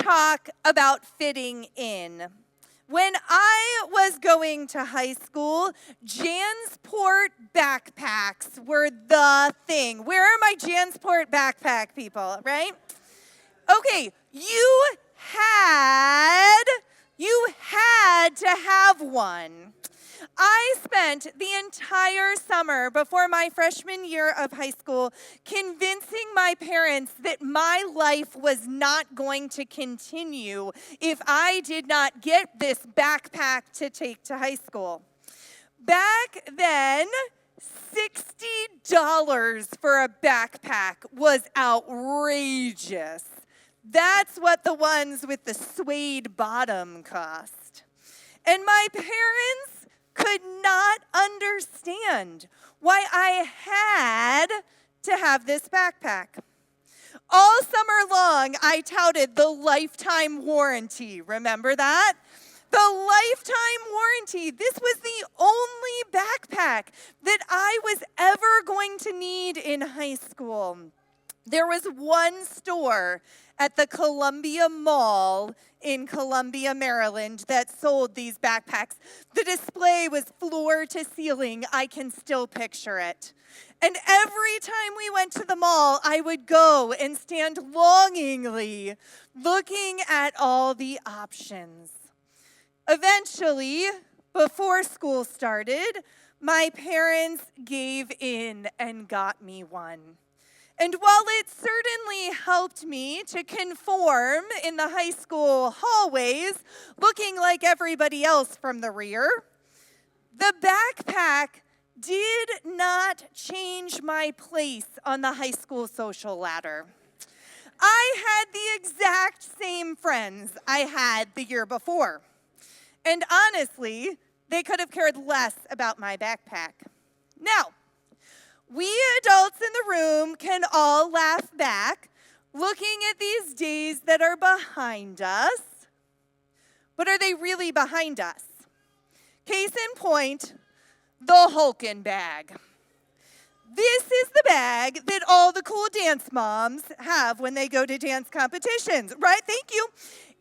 talk about fitting in. When I was going to high school, Jansport backpacks were the thing. Where are my Jansport backpack people, right? Okay, you had to have one. I spent the entire summer before my freshman year of high school convincing my parents that my life was not going to continue if I did not get this backpack to take to high school. Back then, $60 for a backpack was outrageous. That's what the ones with the suede bottom cost. And my parents could not understand why I had to have this backpack. All summer long, I touted the lifetime warranty. Remember that? The lifetime warranty. This was the only backpack that I was ever going to need in high school. There was one store at the Columbia Mall in Columbia, Maryland, that sold these backpacks. The display was floor to ceiling. I can still picture it. And every time we went to the mall, I would go and stand longingly looking at all the options. Eventually, before school started, my parents gave in and got me one. And while it certainly helped me to conform in the high school hallways, looking like everybody else from the rear, the backpack did not change my place on the high school social ladder. I had the exact same friends I had the year before. And honestly, they could have cared less about my backpack. Now, we adults in the room can all laugh back, looking at these days that are behind us. But are they really behind us? Case in point, the Hulkin bag. This is the bag that all the cool dance moms have when they go to dance competitions, right? Thank you.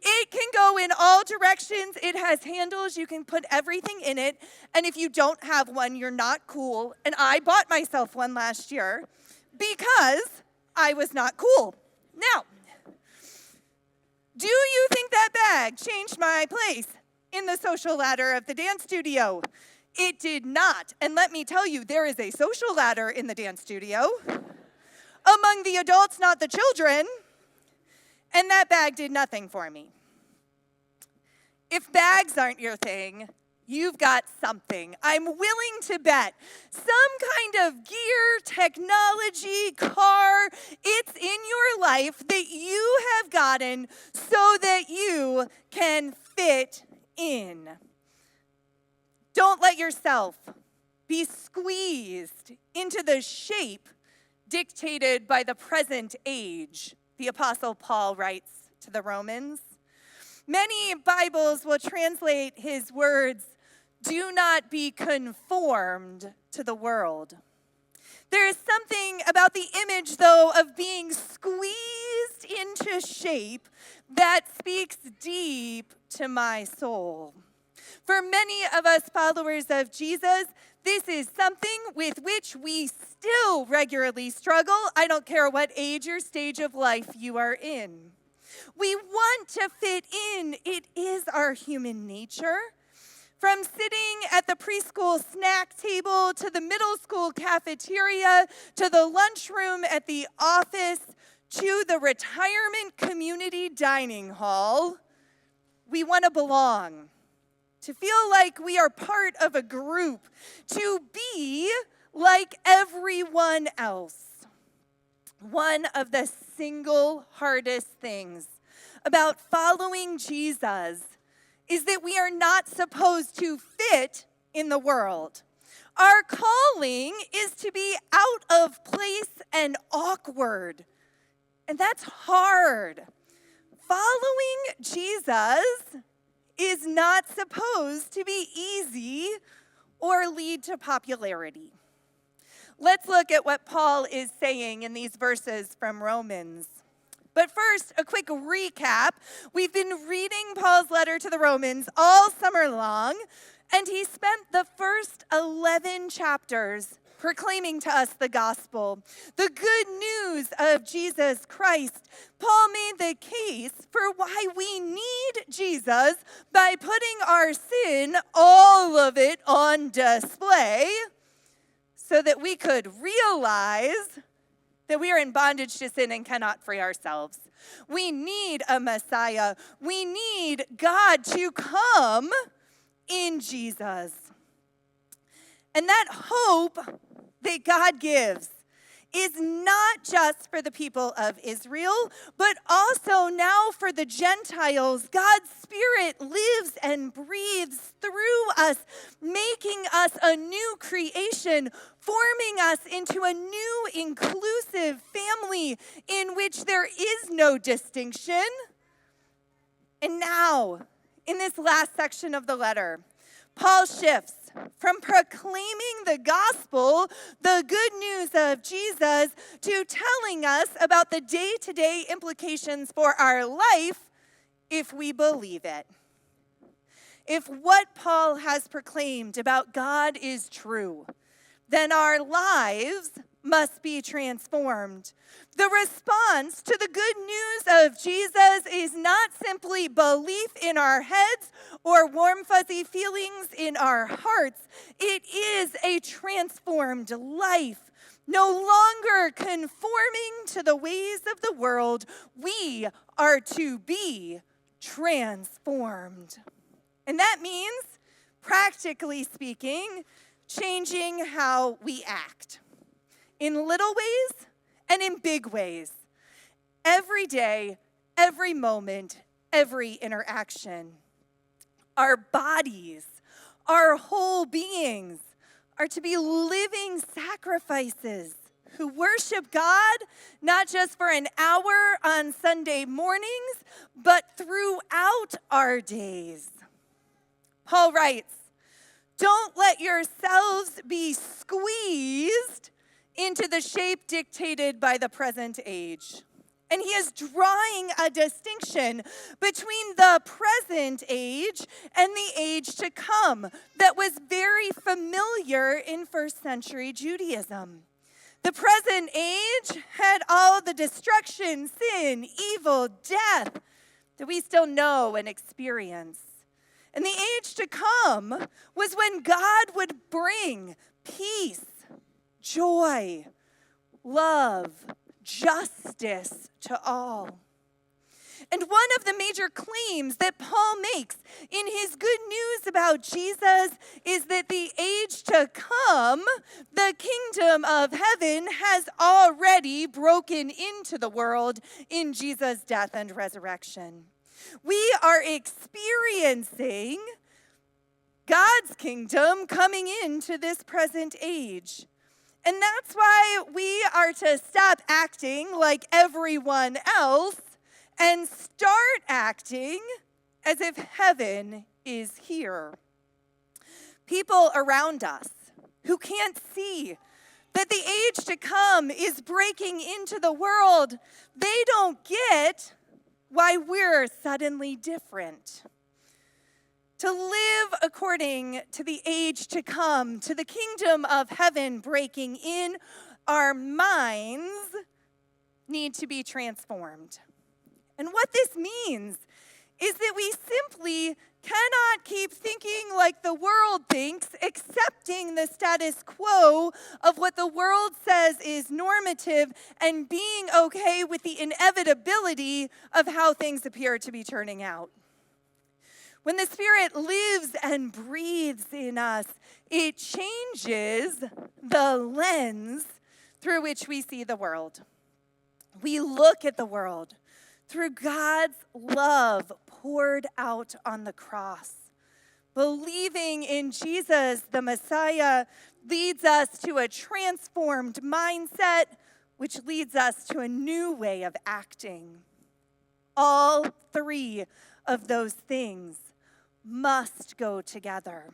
It can go in all directions. It has handles. You can put everything in it. And if you don't have one, you're not cool. And I bought myself one last year because I was not cool. Now, do you think that bag changed my place in the social ladder of the dance studio? It did not. And let me tell you, there is a social ladder in the dance studio among the adults, not the children. And that bag did nothing for me. If bags aren't your thing, you've got something. I'm willing to bet some kind of gear, technology, car, it's in your life that you have gotten so that you can fit in. Don't let yourself be squeezed into the shape dictated by the present age, the Apostle Paul writes to the Romans. Many Bibles will translate his words, "Do not be conformed to the world." There is something about the image, though, of being squeezed into shape that speaks deep to my soul. For many of us followers of Jesus, this is something with which we still regularly struggle. I don't care what age or stage of life you are in. We want to fit in. It is our human nature. From sitting at the preschool snack table to the middle school cafeteria to the lunchroom at the office to the retirement community dining hall, we want to belong. To feel like we are part of a group, to be like everyone else. One of the single hardest things about following Jesus is that we are not supposed to fit in the world. Our calling is to be out of place and awkward, and that's hard. Following Jesus is not supposed to be easy or lead to popularity. Let's look at what Paul is saying in these verses from Romans. But first, a quick recap, we've been reading Paul's letter to the Romans all summer long, and he spent the first 11 chapters proclaiming to us the gospel, the good news of Jesus Christ. Paul made the case for why we need Jesus by putting our sin, all of it, on display so that we could realize that we are in bondage to sin and cannot free ourselves. We need a Messiah. We need God to come in Jesus. And that hope that God gives is not just for the people of Israel, but also now for the Gentiles. God's Spirit lives and breathes through us, making us a new creation, forming us into a new inclusive family in which there is no distinction. And now, in this last section of the letter, Paul shifts from proclaiming the gospel, the good news of Jesus, to telling us about the day-to-day implications for our life if we believe it. If what Paul has proclaimed about God is true, then our lives must be transformed. The response to the good news of Jesus is not simply belief in our heads or warm, fuzzy feelings in our hearts. It is a transformed life. No longer conforming to the ways of the world, we are to be transformed. And that means, practically speaking, changing how we act. In little ways and in big ways. Every day, every moment, every interaction. Our bodies, our whole beings are to be living sacrifices who worship God not just for an hour on Sunday mornings, but throughout our days. Paul writes, "Don't let yourselves be squeezed into the shape dictated by the present age." And he is drawing a distinction between the present age and the age to come that was very familiar in first century Judaism. The present age had all the destruction, sin, evil, death that we still know and experience. And the age to come was when God would bring peace, joy, love, justice to all. And one of the major claims that Paul makes in his good news about Jesus is that the age to come, the kingdom of heaven, has already broken into the world in Jesus' death and resurrection. We are experiencing God's kingdom coming into this present age. And that's why we are to stop acting like everyone else and start acting as if heaven is here. People around us who can't see that the age to come is breaking into the world, they don't get why we're suddenly different. To live according to the age to come, to the kingdom of heaven breaking in, our minds need to be transformed. And what this means is that we simply cannot keep thinking like the world thinks, accepting the status quo of what the world says is normative and being okay with the inevitability of how things appear to be turning out. When the Spirit lives and breathes in us, it changes the lens through which we see the world. We look at the world through God's love poured out on the cross. Believing in Jesus, the Messiah, leads us to a transformed mindset, which leads us to a new way of acting. All three of those things must go together.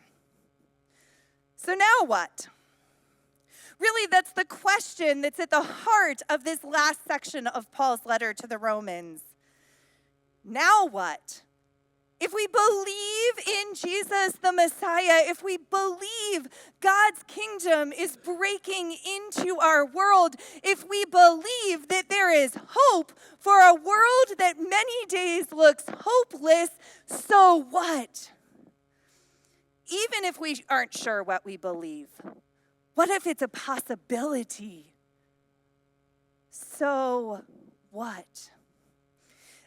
So now what? Really, that's the question that's at the heart of this last section of Paul's letter to the Romans. now what? If we believe in Jesus the Messiah, if we believe God's kingdom is breaking into our world, if we believe that there is hope for a world that many days looks hopeless, so what? Even if we aren't sure what we believe, what if it's a possibility? So what?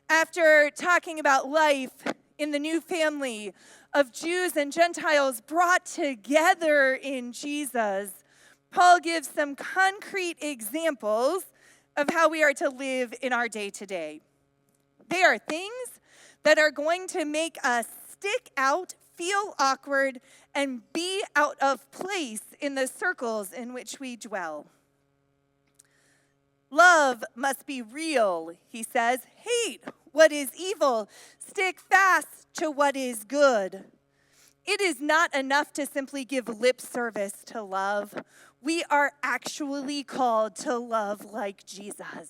After talking about life in the new family of Jews and Gentiles brought together in Jesus, Paul gives some concrete examples of how we are to live in our day-to-day. They are things that are going to make us stick out, feel awkward, and be out of place in the circles in which we dwell. Love must be real, he says. Hate what is evil. Stick fast to what is good. It is not enough to simply give lip service to love. We are actually called to love like Jesus.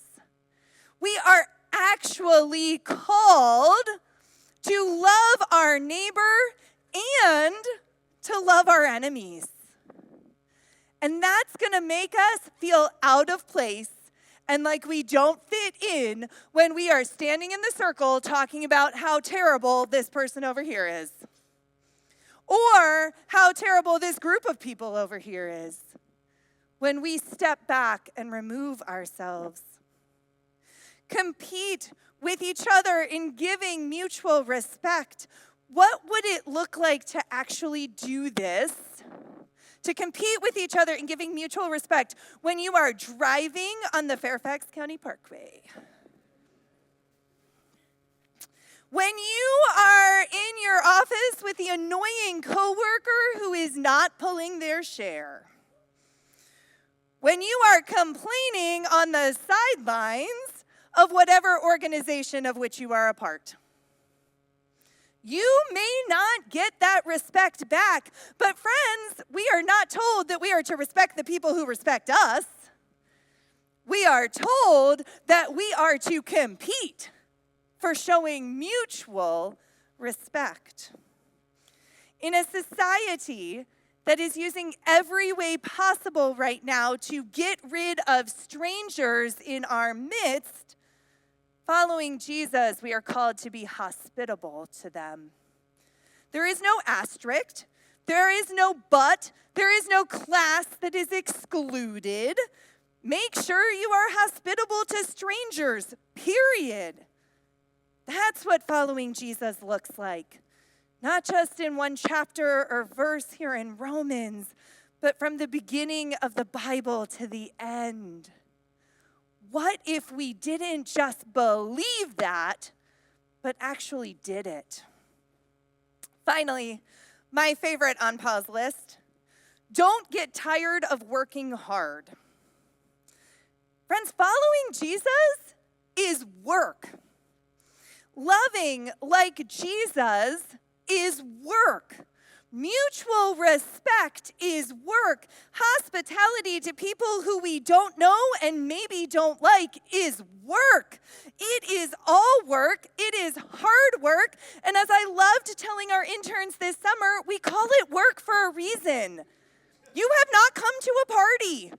We are actually called to love our neighbor and to love our enemies. And that's going to make us feel out of place and like we don't fit in when we are standing in the circle talking about how terrible this person over here is. Or how terrible this group of people over here is. When we step back and remove ourselves. Compete with each other in giving mutual respect. What would it look like to actually do this? To compete with each other in giving mutual respect when you are driving on the Fairfax County Parkway. When you are in your office with the annoying coworker who is not pulling their share. When you are complaining on the sidelines of whatever organization of which you are a part. You may not get that respect back, but friends, we are not told that we are to respect the people who respect us. We are told that we are to compete for showing mutual respect. In a society that is using every way possible right now to get rid of strangers in our midst, following Jesus, we are called to be hospitable to them. There is no asterisk. There is no but. There is no class that is excluded. Make sure you are hospitable to strangers, period. That's what following Jesus looks like. Not just in one chapter or verse here in Romans, but from the beginning of the Bible to the end. What if we didn't just believe that, but actually did it? Finally, my favorite on Paul's list, don't get tired of working hard. Friends, following Jesus is work. Loving like Jesus is work. Mutual respect is work. Hospitality to people who we don't know and maybe don't like is work. It is all work. It is hard work. And as I loved telling our interns this summer, we call it work for a reason. You have not come to a party.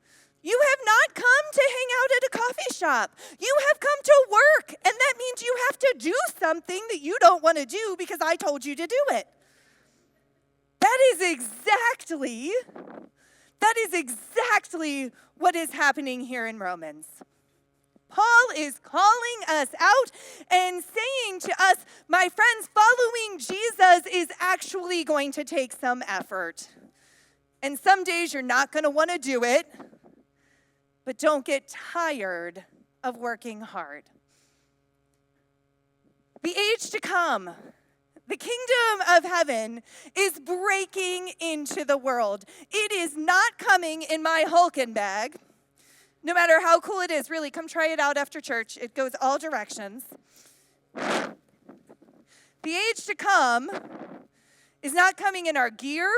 You have not come to hang out at a coffee shop. You have come to work. And that means you have to do something that you don't want to do because I told you to do it. That is exactly what is happening here in Romans. Paul is calling us out and saying to us, my friends, following Jesus is actually going to take some effort. And some days you're not going to want to do it, but don't get tired of working hard. The age to come, the kingdom of heaven is breaking into the world. It is not coming in my Hulken bag. No matter how cool it is, really, come try it out after church. It goes all directions. The age to come is not coming in our gear,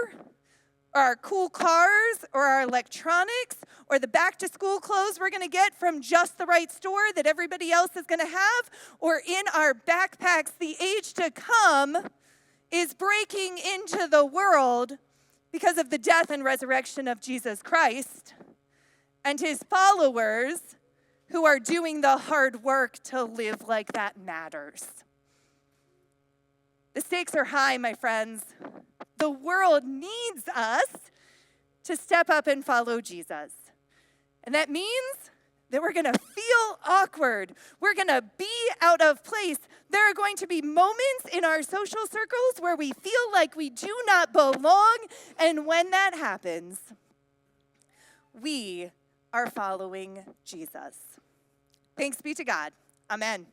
or our cool cars, or our electronics, or or the back to school clothes we're going to get from just the right store that everybody else is going to have, or in our backpacks, the age to come is breaking into the world because of the death and resurrection of Jesus Christ and his followers who are doing the hard work to live like that matters. The stakes are high, my friends. The world needs us to step up and follow Jesus. And that means that we're going to feel awkward. We're going to be out of place. There are going to be moments in our social circles where we feel like we do not belong. And when that happens, we are following Jesus. Thanks be to God. Amen.